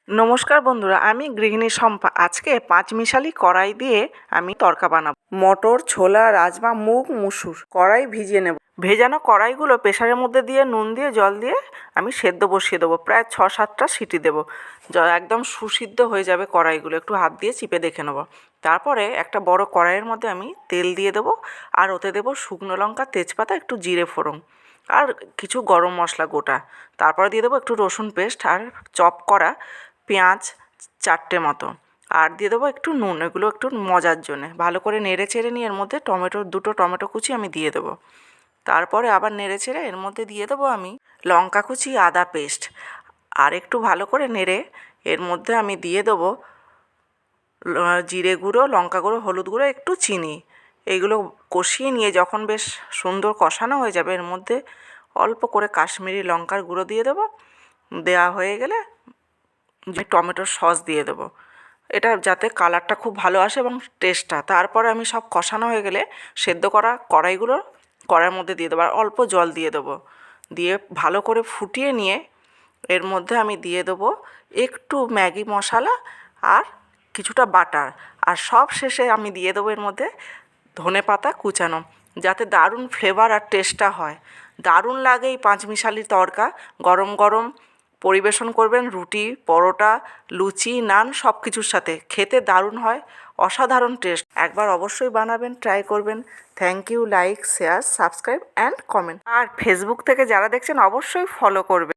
নমস্কার বন্ধুরা, আমি গৃহিণী শম্পা। আজকে পাঁচমিশালি কড়াই দিয়ে আমি তড়কা বানাবো। মটর, ছোলা, রাজমা, মুগ, মুসুর কড়াই ভিজিয়ে নেব। ভেজানো কড়াইগুলো প্রেসারের মধ্যে দিয়ে নুন দিয়ে জল দিয়ে আমি সেদ্ধ বসিয়ে দেবো। প্রায় 6-7টা সিটি দেবো। একদম সুসিদ্ধ হয়ে যাবে কড়াইগুলো। একটু হাত দিয়ে চিপে দেখে নেবো। তারপরে একটা বড় কড়াইয়ের মধ্যে আমি তেল দিয়ে দেবো, আর ওতে দেবো শুকনো লঙ্কা, তেজপাতা, একটু জিরে ফোড়ন আর কিছু গরম মশলা গোটা। তারপরে দিয়ে দেবো একটু রসুন পেস্ট আর চপ করা পেঁয়াজ 4টে মতো, আর দিয়ে দেবো একটু নুন। এগুলো একটু মজার জন্যে ভালো করে নেড়ে চেড়ে নিয়ে এর মধ্যে দুটো টমেটো কুচি আমি দিয়ে দেবো। তারপরে আবার নেড়ে চেড়ে এর মধ্যে দিয়ে দেবো আমি লঙ্কা কুচি, আদা পেস্ট, আর একটু ভালো করে নেড়ে এর মধ্যে আমি দিয়ে দেবো জিরে গুঁড়ো, লঙ্কা গুঁড়ো, হলুদ গুঁড়ো, একটু চিনি। এইগুলো কষিয়ে নিয়ে যখন বেশ সুন্দর কষানো হয়ে যাবে এর মধ্যে অল্প করে কাশ্মীরি লঙ্কার গুঁড়ো দিয়ে দেবো। দেওয়া হয়ে গেলে টমেটোর সস দিয়ে দেবো, এটা যাতে কালারটা খুব ভালো আসে এবং টেস্টটা। তারপরে আমি সব কষানো হয়ে গেলে সেদ্ধ করা কড়াইগুলো কড়াইয়ের মধ্যে দিয়ে দেবো, আর অল্প জল দিয়ে দেবো। দিয়ে ভালো করে ফুটিয়ে নিয়ে এর মধ্যে আমি দিয়ে দেবো একটু ম্যাগি মশলা আর কিছুটা বাটার, আর সব শেষে আমি দিয়ে দেবো এর মধ্যে ধনেপাতা কুচানো, যাতে দারুণ ফ্লেভার আর টেস্টটা হয়। দারুণ লাগে এই পাঁচমিশালি তড়কা। গরম গরম পরিবেশন করবেন রুটি, পরোটা, লুচি, নান সব কিছুর সাথে। খেতে দারুণ হয়, অসাধারণ টেস্ট। একবার অবশ্যই বানাবেন, ট্রাই করবেন। Thank you. Like, share, subscribe and comment. আর ফেসবুক থেকে যারা দেখছেন অবশ্যই ফলো করবেন।